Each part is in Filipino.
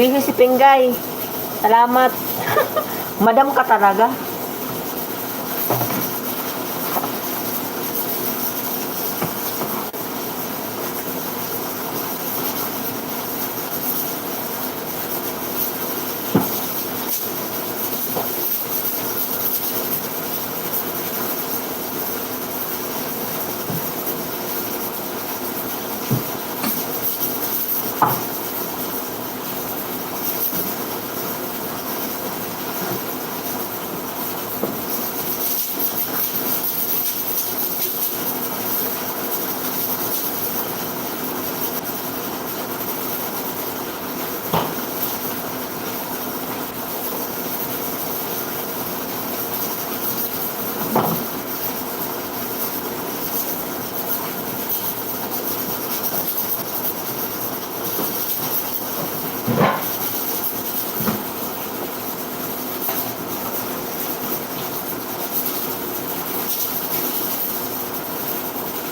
Busy si Pinggay. Salamat. Madam ka talaga.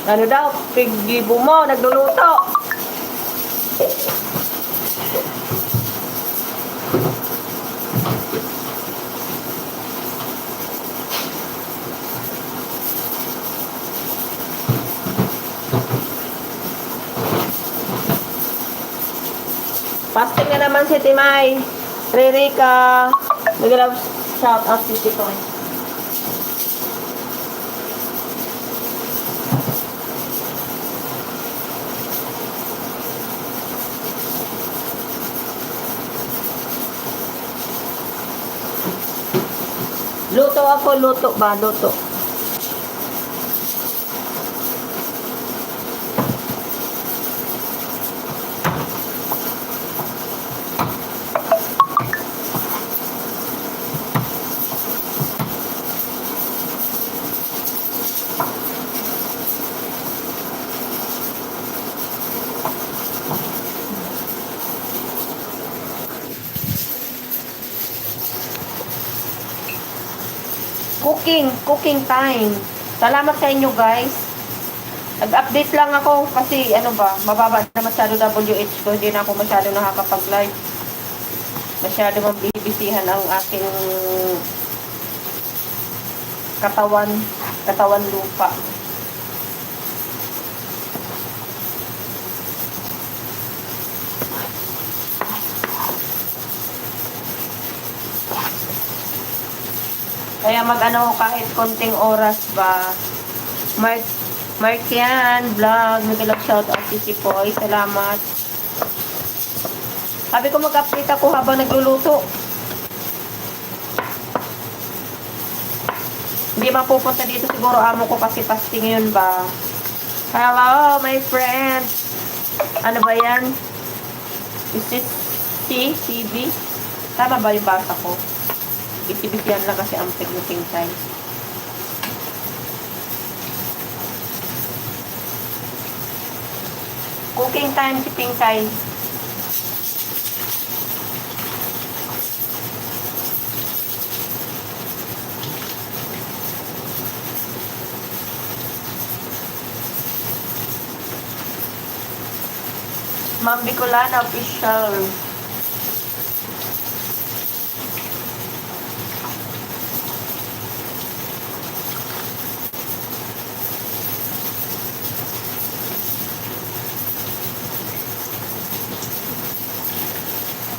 Ano daw? Piggibo mo, nagluluto. Fasting na naman si Timay. Ririka. Nag-love shout out si Titoy. Luto ako, luto ba? Luto. Cooking time. Salamat sa inyo guys. Nag-update lang ako kasi ano ba, mababa na masyado WH ko. Hindi na ako masyado nakakapag-live. Masyado mabibisihan ang aking katawan lupa. Kaya mag-ano kahit konting oras ba. Markian vlog, nag-love shout out si Sipoy. Salamat. Sabi ko mag-update ako habang nagluluto. Hindi mapupunta dito siguro amo ko kasi fasting yun ba. Hello my friends. Ano ba yan? Is this CB? Tama ba yung basa ko? Isibigyan lang kasi ang pagluting time. Cooking time si Pinkay. Ma'am Bicolana official.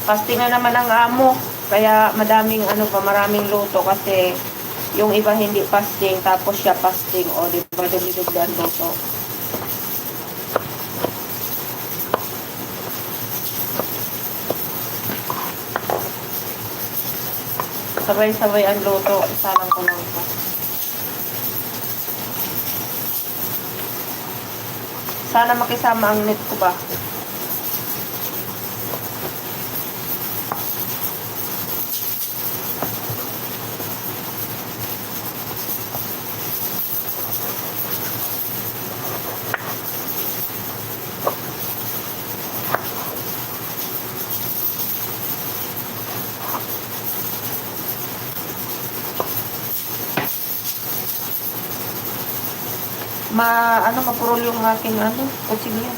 Fasting na naman ang amo. Kaya maraming maraming luto kasi yung iba hindi fasting tapos siya fasting o di ba dumidugdan luto. Sabay-sabay ang luto. Isalang ko lang po. Sana makisama ang net ko ba? Mapurol yung aking kutsilyo.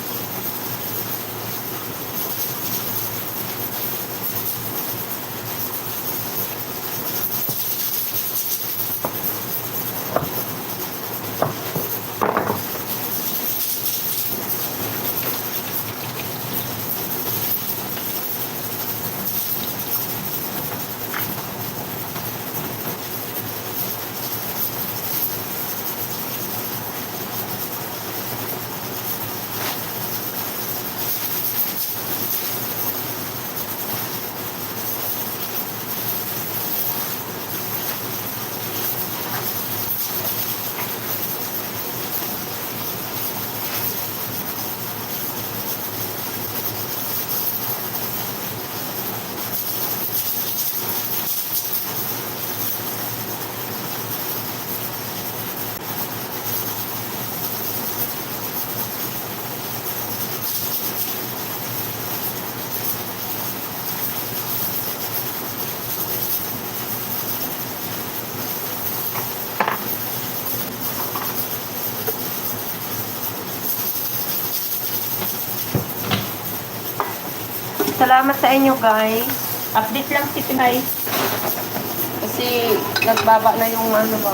Salamat sa inyo, guys. Update lang si Pinay. Kasi nagbaba na yung ano ba.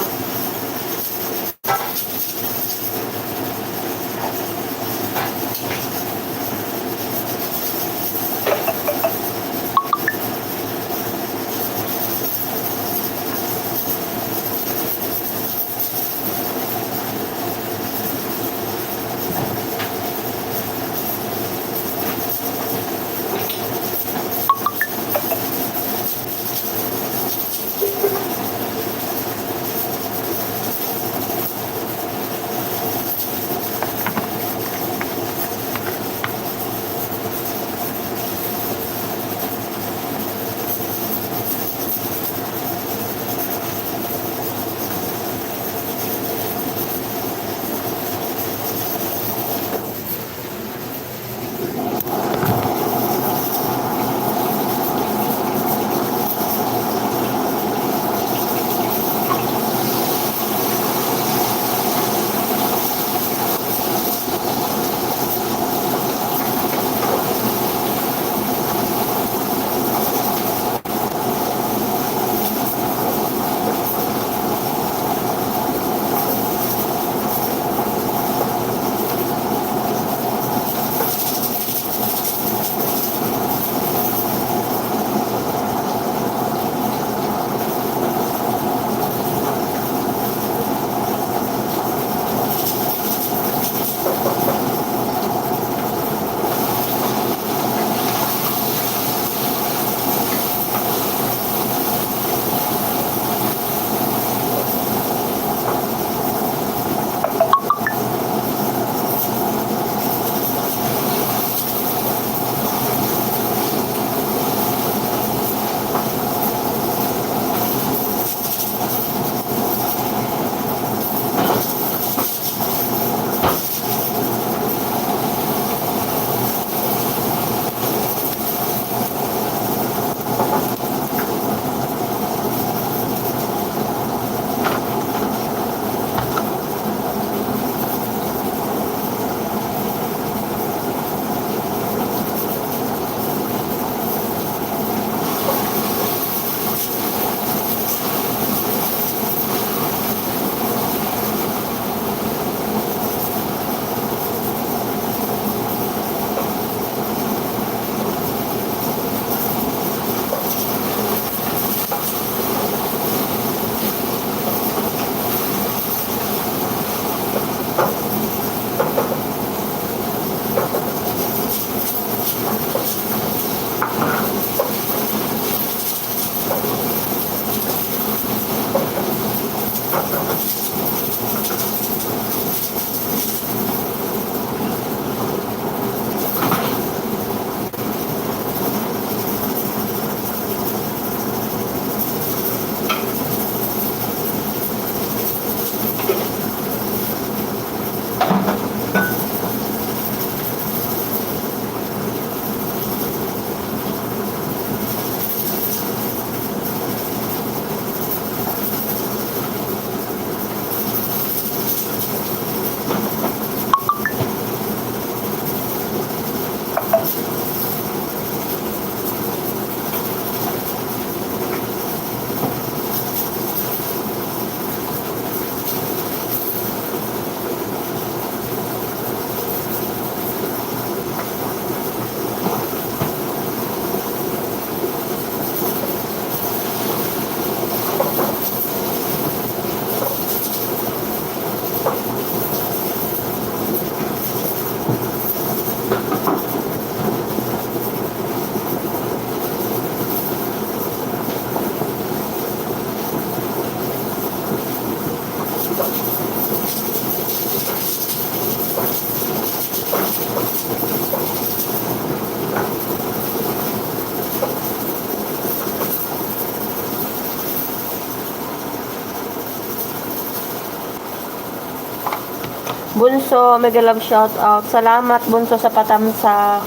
Bunso, mega love shout out. Salamat Bunso sa patamsa.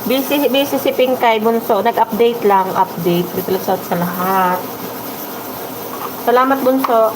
Busy si Pinkay Bunso. Nag-update lang, update. Mega love shout sa lahat. Salamat Bunso.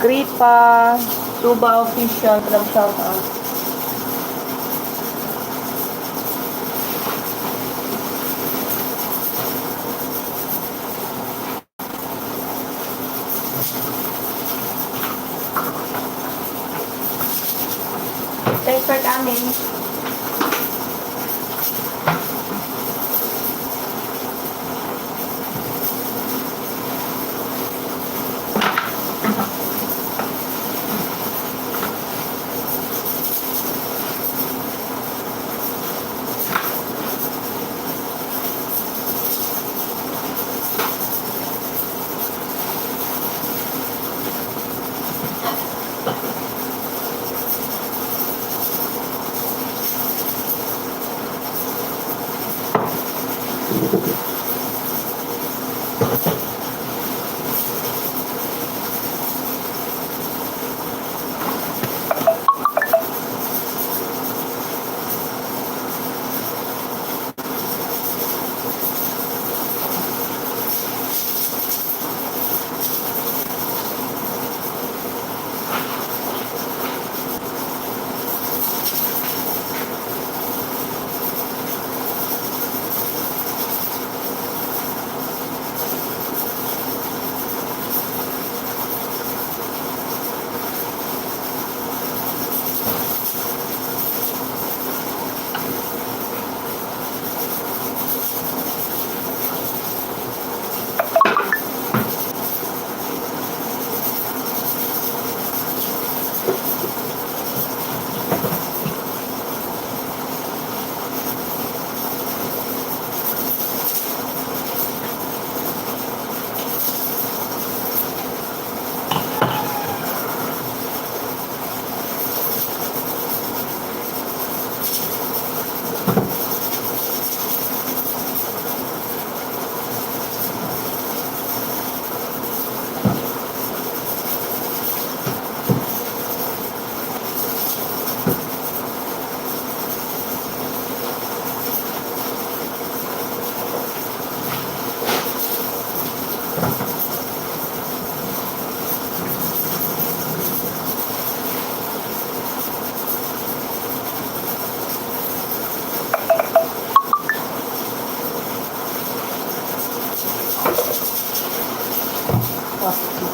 Agrippa. Tuba Official, club shoutout. Thanks for coming.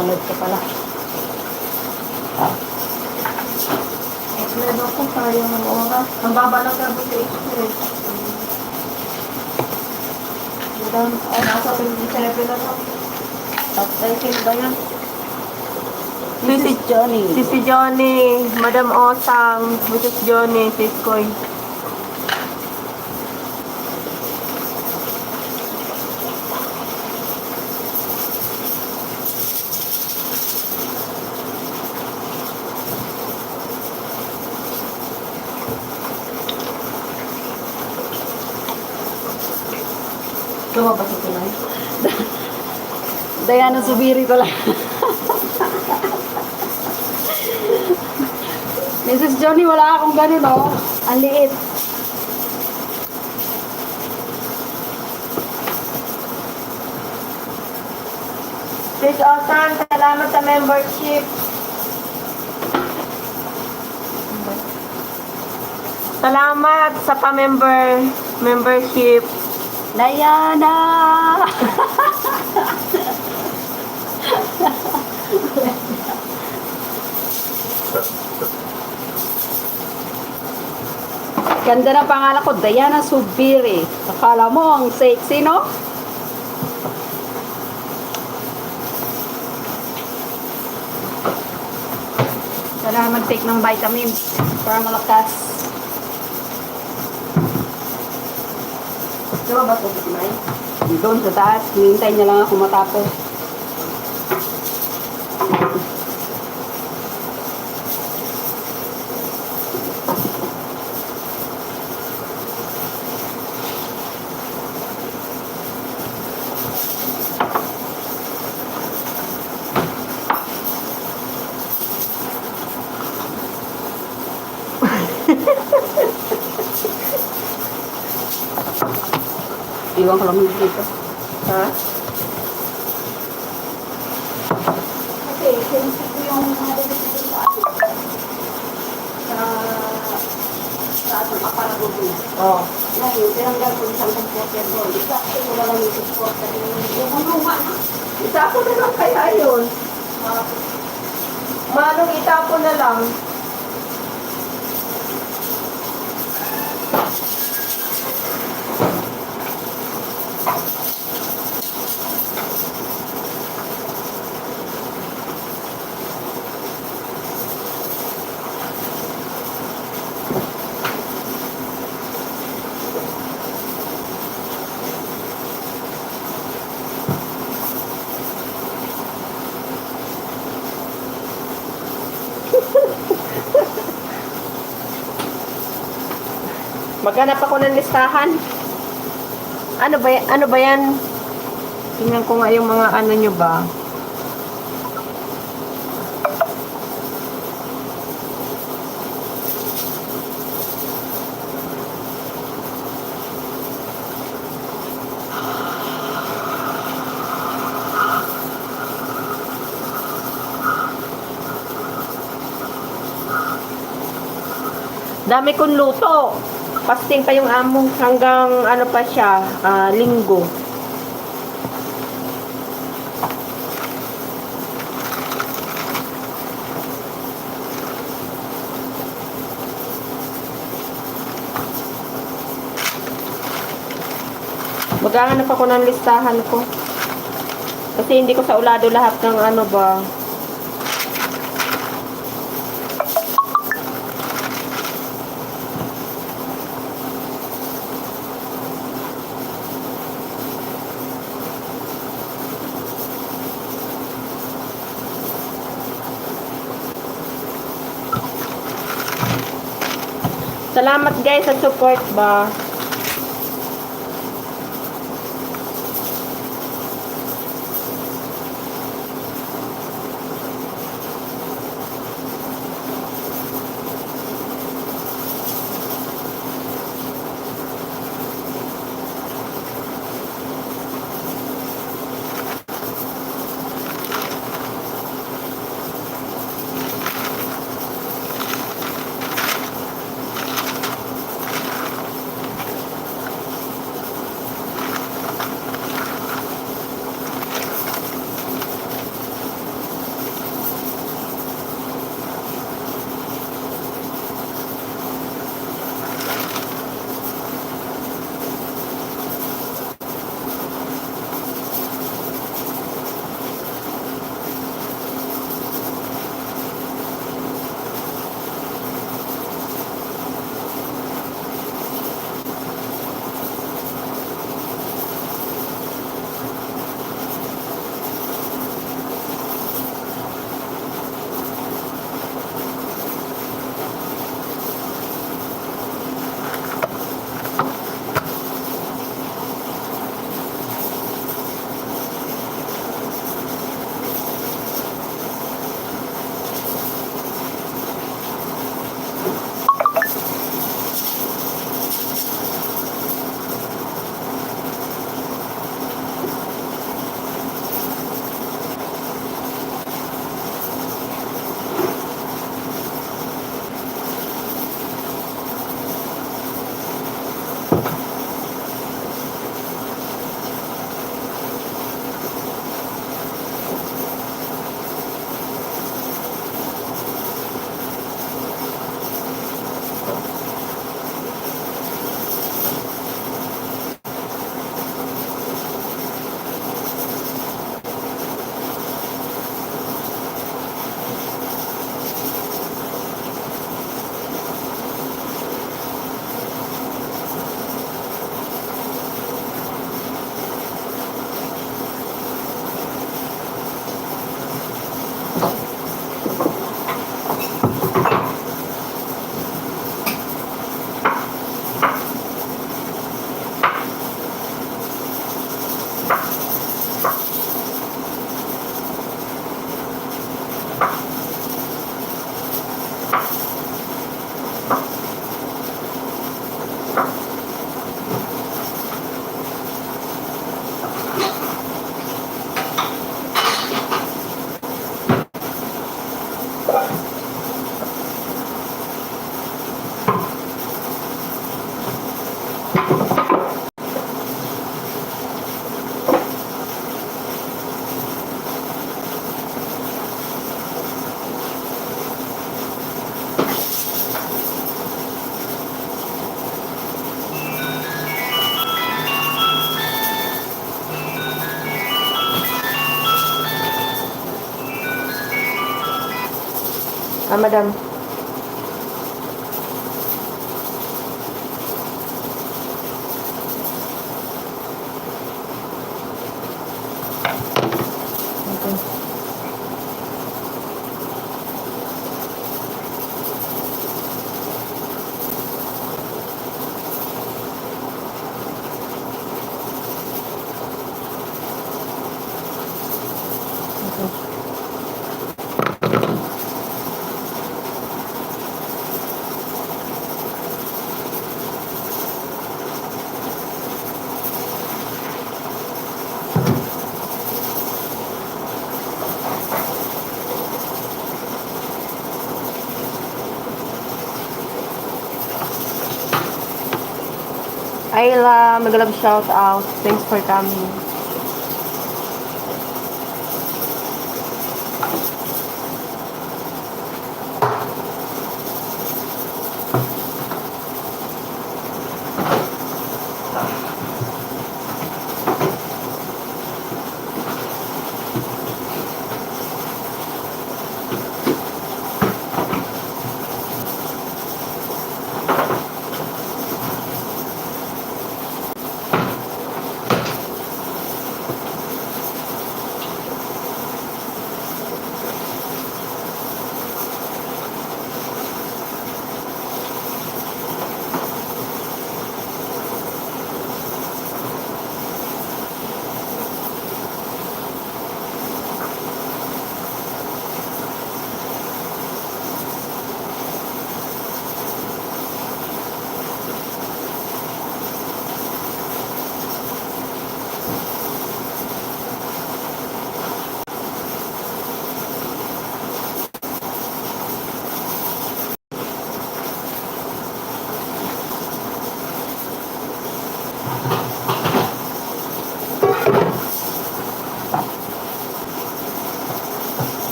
Nakaload ka pala. Explain ako tayo ng oras. Ang baba lang sabi sa explain. Nasa 27 na lang. Top 10 ba yan? Mrs. Johnny. Si Johnny, Madam Osang, Mrs. Johnny, Sis Koy. Lumabas ito lang. Diana Subiri ko lang. Mrs. Johnny, wala akong ganito. Ang liit. Sis Osang, salamat sa membership. Salamat sa membership. Diana! Ganda na pangalan ko, Diana Subiri. Akala mo ang sexy, no? Kailangan mag-take ng vitamins para malakas. Lumabas ito kumain. Doon sa taas, hinihintay niya lang ako matapos. Iwan ko lang dito. Ha? Okay, sensitive yung nabibit na dito sa ano. Sa ano, aparador niya. Oh. Ngayon, tinanggal ko isang comforter doon. Isa, ko na lang yung comforter. Yung luma na. Itapon na lang kaya yun. Manong itapon na lang. Maghanap ako ng listahan. Ano ba yan? Tingnan ko nga yung mga ano nyo ba. Dami kong luto. Fasting pa yung amo hanggang ano pa siya, linggo. Maghahanap ako ng listahan ko. Kasi hindi ko sa ulado lahat ng ano ba. Salamat guys sa support ba. Ah, madam. Okay. Okay. Ayla, mag-love shout out. Thanks for coming.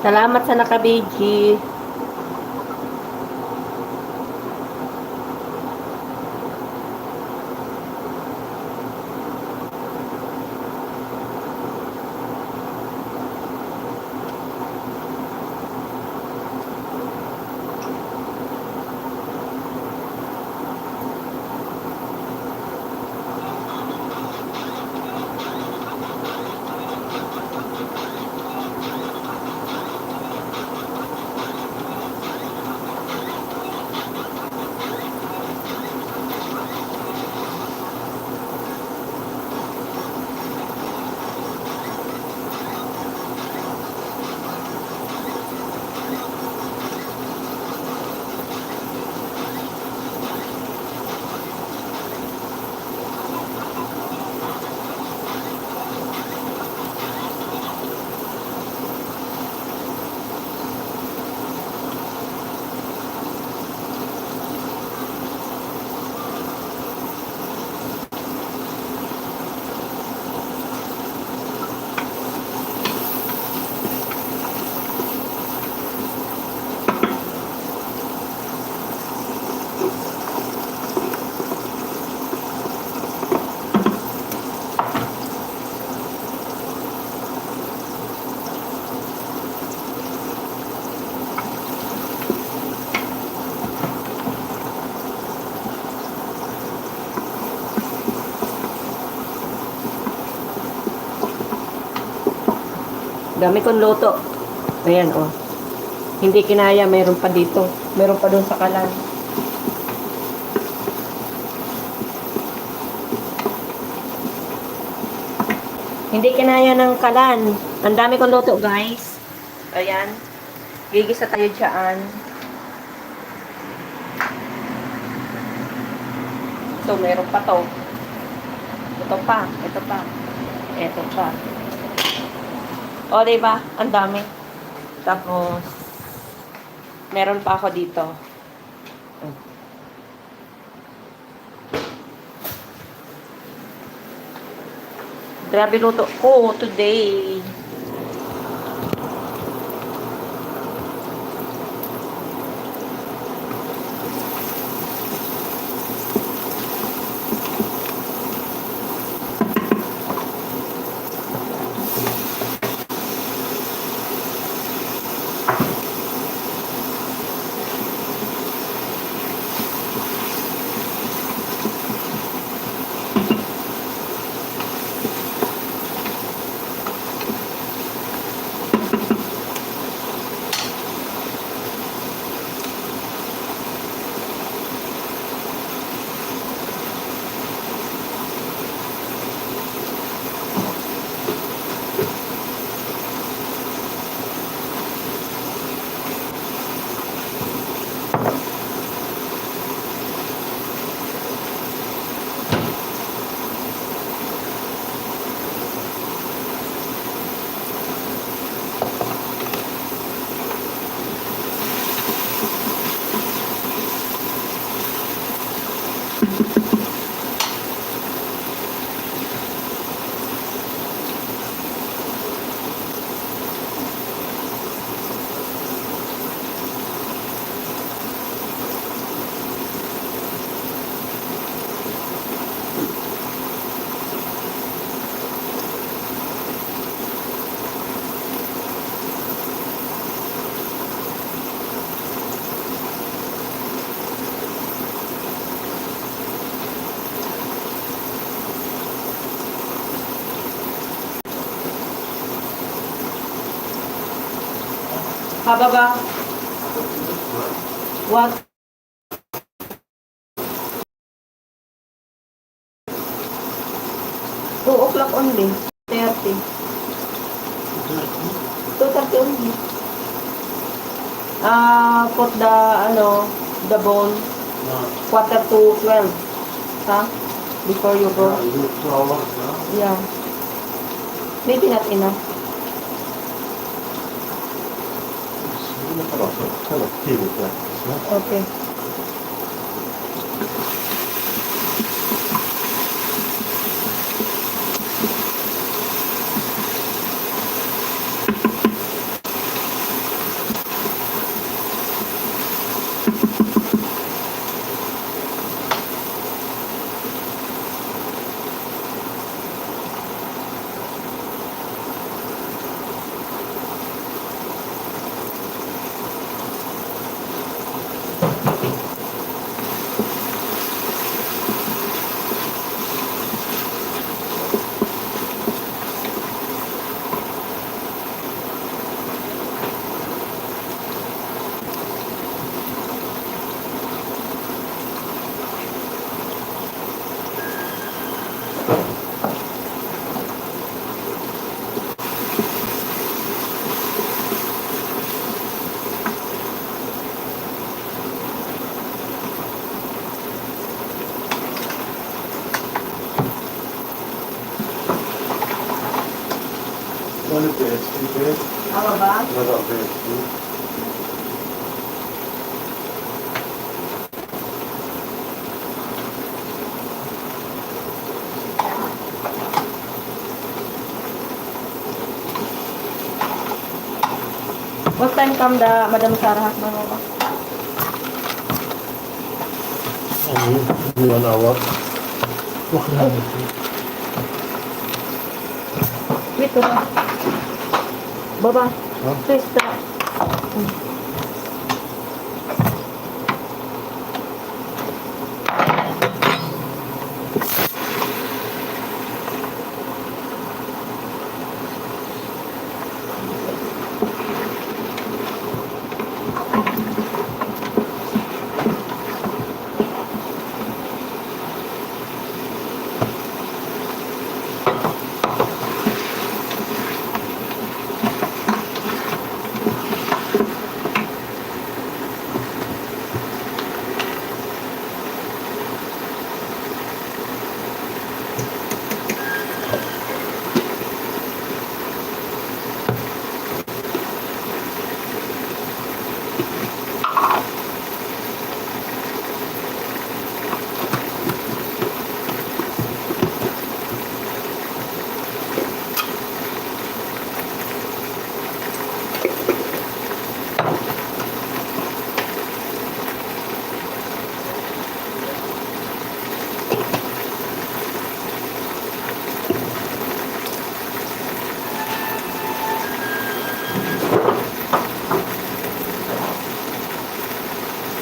Salamat sa nakabiji. Dami kong luto. Ayan, oh. Hindi kinaya, mayroon pa dito. Mayroon pa doon sa kalan. Hindi kinaya ng kalan. Ang dami kong luto, guys. Ayan. Gigisa tayo dyan. So, mayroon pa to. Ito pa. Ito pa. Ito pa. O, diba? Ang dami. Tapos, meron pa ako dito. Grabe luto ko today. Haba ba? What? Two o'clock only. 30. 2:30 only. Put the, the bone, 11:45. Huh? Before you go. Yeah. Maybe not enough. Okay. Ano PSP ko yun? Tama ba? Wala PSP. What time come the Madam Sarah Hakman ba? Ano yun? Hindi 1 hour. Wala. Wait, ba? Baba. Ha? Please, stop.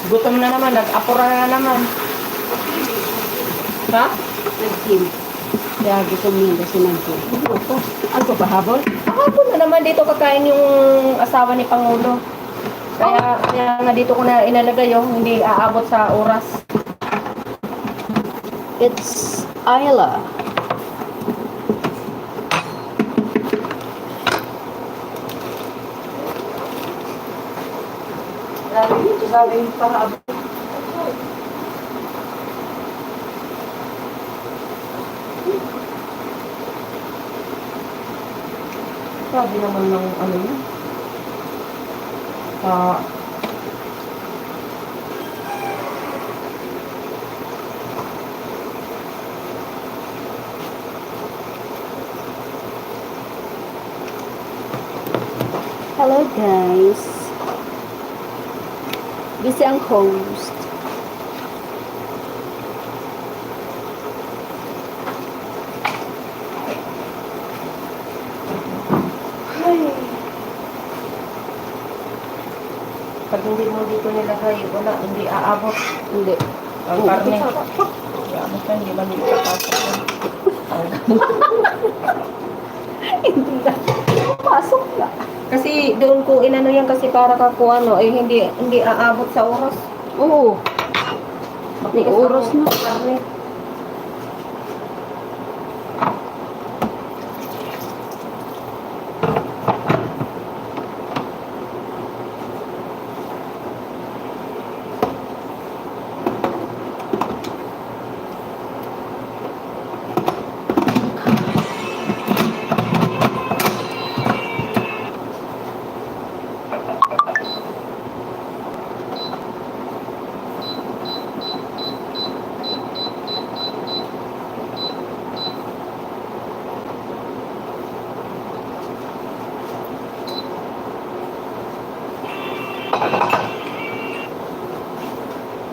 Gutom na naman, nag-apura na naman. Ha? Nag-gym. Kaya gusto mo yun kasi nag-gym. Ano ba, habol? Kahapon na naman dito kakain yung asawa ni Pangulo. Kaya nga dito ko na inalagay yung hindi aabot sa oras. It's Ayla. Grabe yung pahabol. Grabe naman ng ano yun. Hello guys. Busy ang host. Pag hindi mo dito nilagay, wala, hindi aabot. Hindi. Ang karne. Hindi aabot ka, hindi man dito papasok yun. Hindi na. Pasok na. Kasi doon ko inano yan kasi para ka kung ano, eh hindi aabot sa oras. Oo. May oras na. Karne.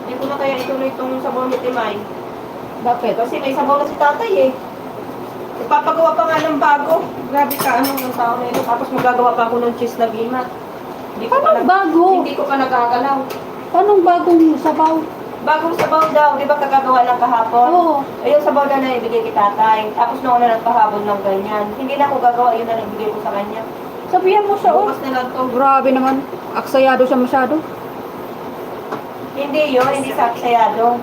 Hindi ko na kaya ituloy itong sabaw ni Timay. Bakit? Kasi may sabaw na si tatay eh. Ipapagawa pa nga ng bago. Grabe ka, ano yung tao na ito. Tapos magagawa pa ako ng cheese na bimat. Hindi ko Anong bago? Hindi ko pa nagagalaw. Anong bagong sabaw? Bagong sabaw daw, di ba kagagawa lang kahapon? Oo. Eh, yung sabaw na ibigay kay tatay. Tapos noon na nagpahabol ng ganyan. Hindi na ako gagawa, yun na lang ibigay ko sa kanya. Sabihan mo siya, oh. Bukas na lang to. Grabe naman. Aksayado siya masyado. Hindi yun, hindi saksayado.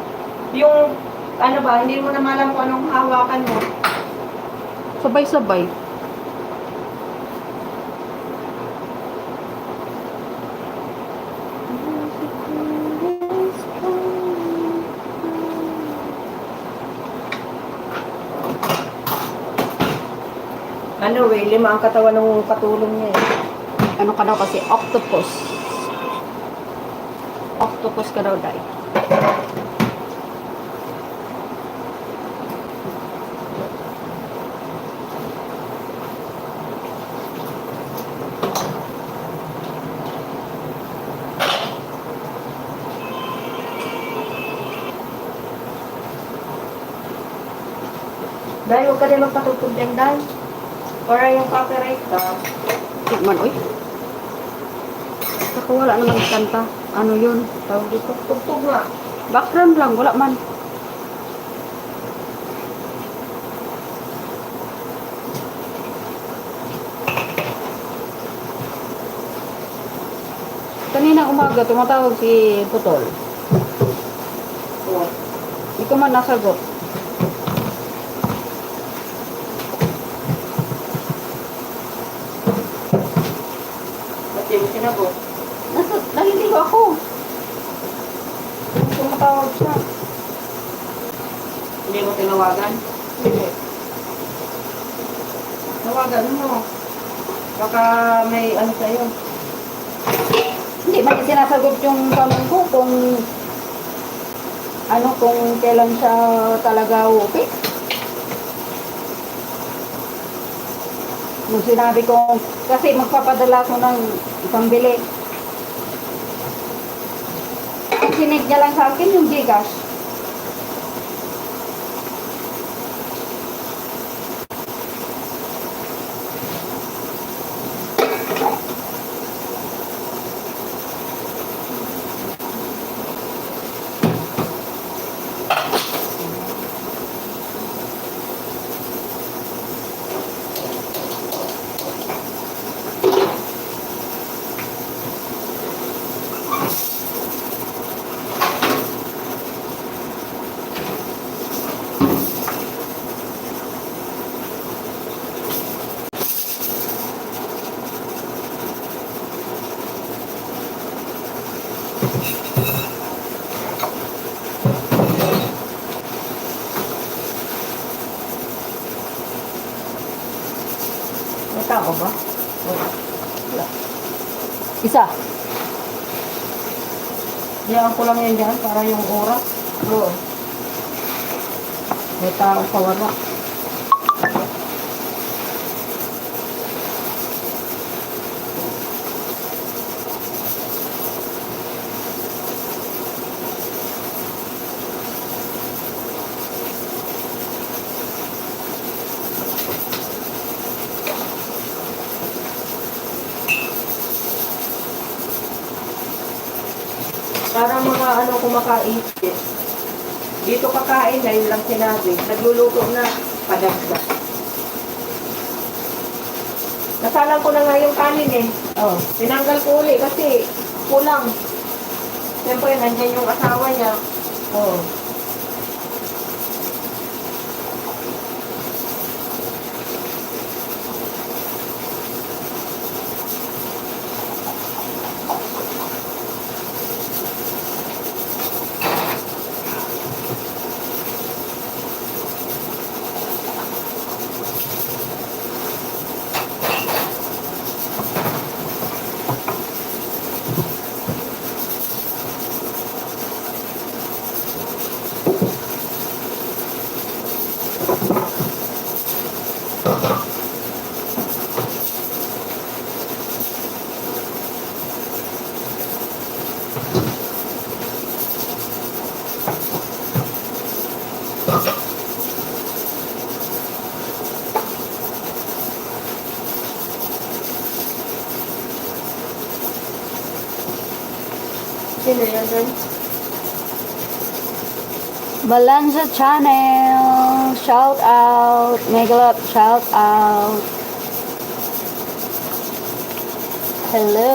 Yung, ano ba, hindi mo na malam kung anong hawakan mo. Sabay-sabay. Ano, Ray, 5 ang katawan ng katulong niya eh. Ano ka daw kasi? Octopus. Octopus ka daw, Day. Dahil huwag ka din magpatutog din, Dahil. Para yung copyright ka. Tikman, uy. Saka wala naman kanta. Ano yun? Tawag dito. Tugtog nga. Background lang, wala man. Kanina umaga, tumatawag si Putol. Oh. Hindi ko man nasagot. Ba't di mo sinagot? Naliligo ako. Tumatawag siya. Hindi mo tinawagan? Hindi. Tawagan mo. Baka may ano sa'yo. Hindi man niya sinasagot yung tanong ko kung ano, kung kailan siya talaga okay. Nung sinabi ko, kasi magpapadala ko ng pambili. Ang sinig niya lang sa akin yung Gcash. May tao ba? Isa. Diyan ko lang yan dyan para yung oras. Oo. May tao pa wala. Para mga ano kumakain. Dito kakain na yun lang sinabi. Nagluluto na padagdag. Nasalang ko na nga yung kanin eh. Oo. Tinanggal ko uli kasi kulang. Siyempre, nandyan yung asawa niya. Oo. Sino yan doon? Balanza Channel. Shout out. Megalop, shout out. Hello.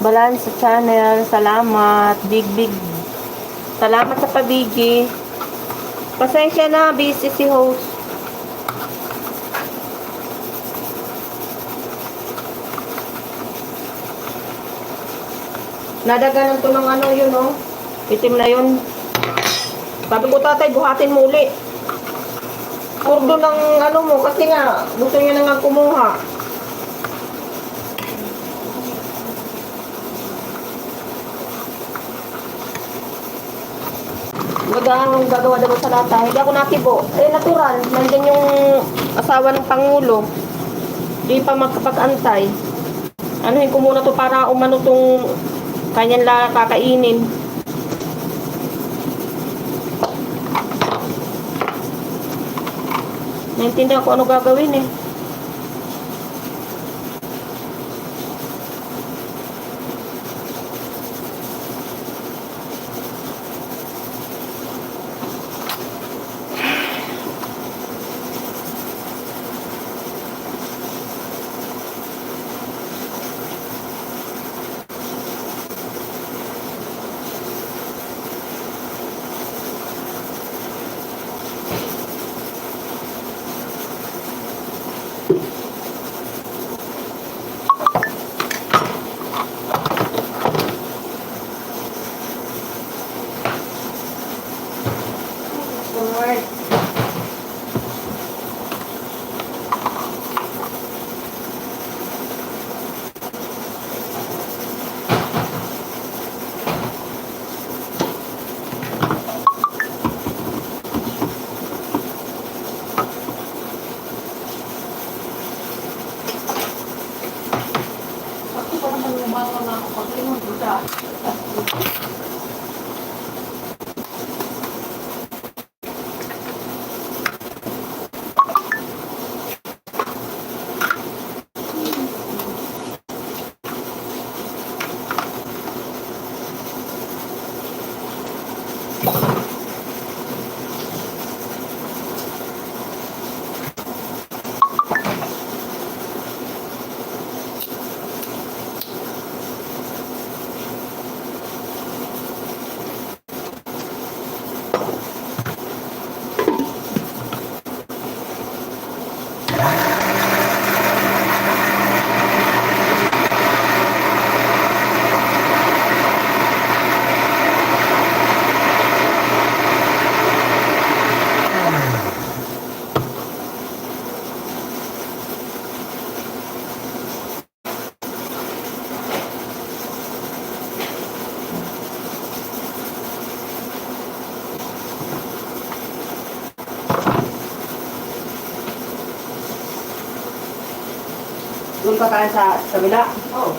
Balance sa channel. Salamat. Big. Salamat sa pabigi. Pasensya na, busy si host. Nadaganan to ng ano yun, oh. Itim na yun. Sabi ko, tatay, buhatin mo uli. Kurdo ng ano mo, kasi nga, gusto niya na nga kumuha. Ang gagawa daw sa lata. Hindi ako nakibo. Eh, natural. Nandiyan yung asawa ng Pangulo. Di pa magkapag-antay. Anuhin ko muna to para umano tong kanyang kakainin. Naintindihan ko ano gagawin eh. Doon ka kaya sa kabila? Oo.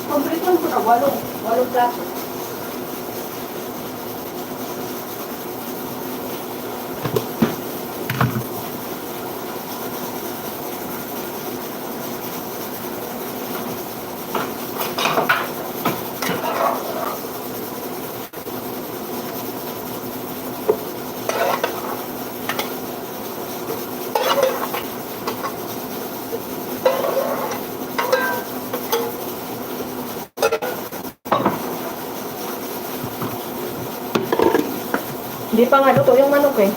Kompleto ko na, 8 plato. Hindi pa nga luto yung manok eh.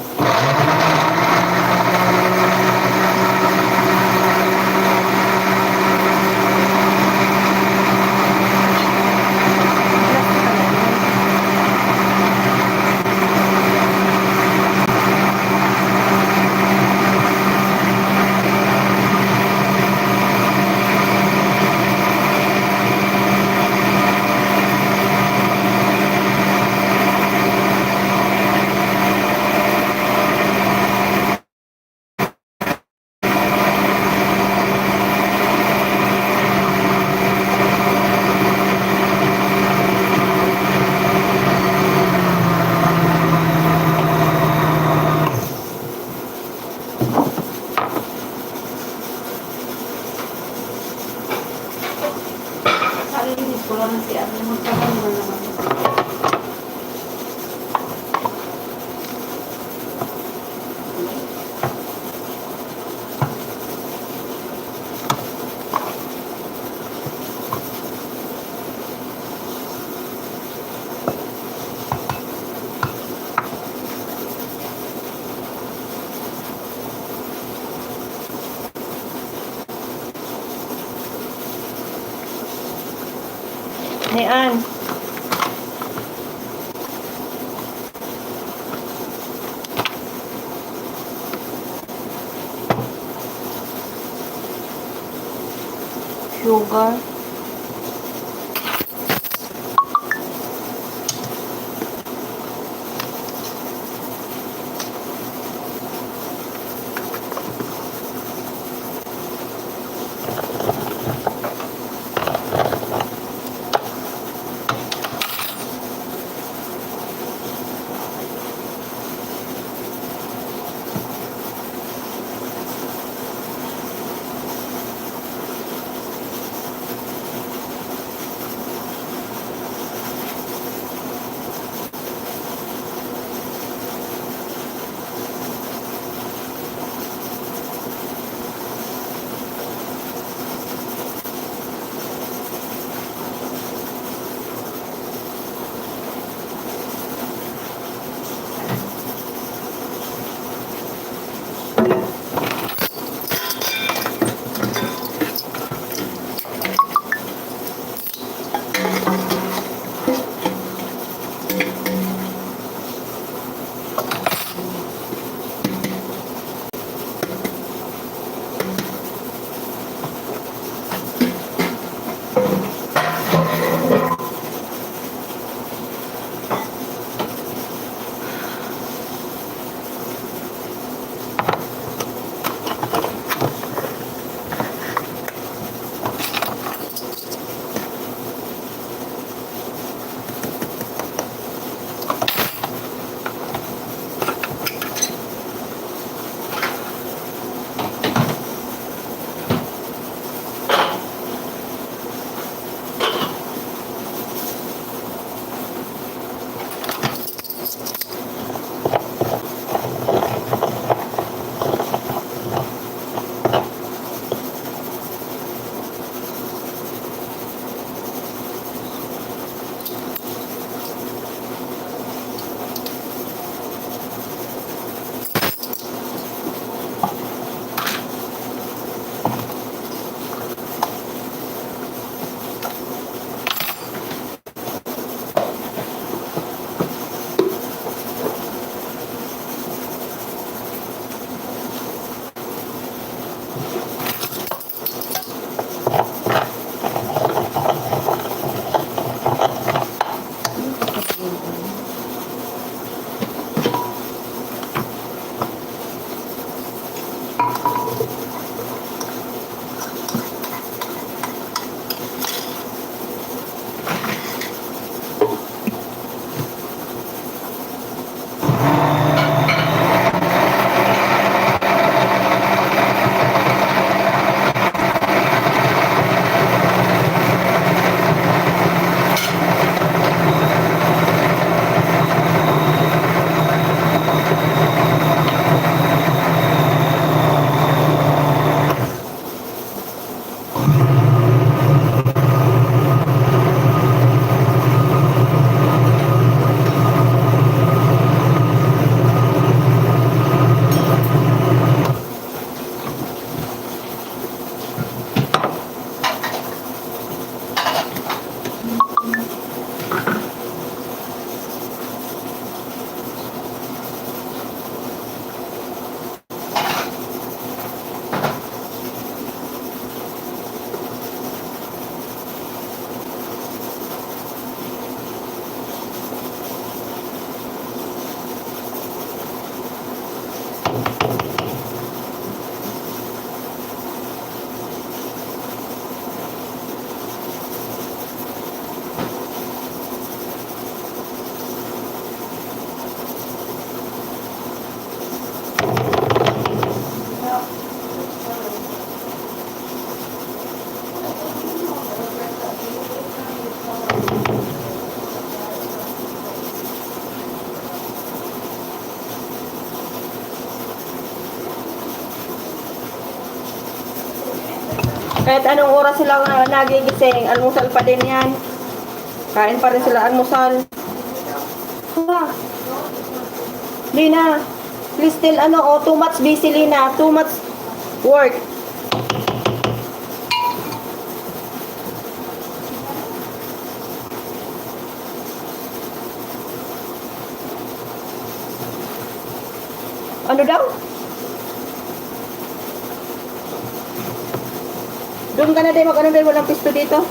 Ni Ann. Sugar. Kahit anong oras sila nagigising, almusal pa din yan. Kain pa rin sila almusal. Lina, please tell too much busy Lina, too much work. Ano daw? Doon ka na, day. Mag-ano, day. Walang pisto dito.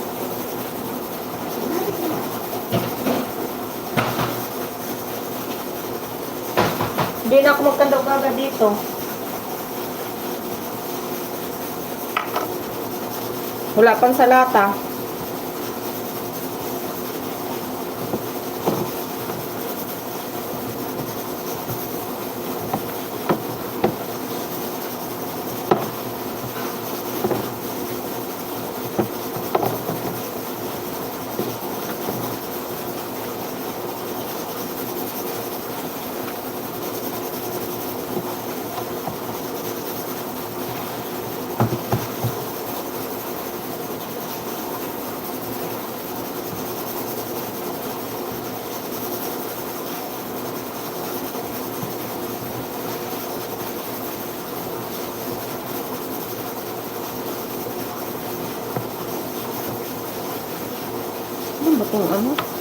Hindi na ako magkandog agad dito. Wala pang salata. Ano ba itong ano?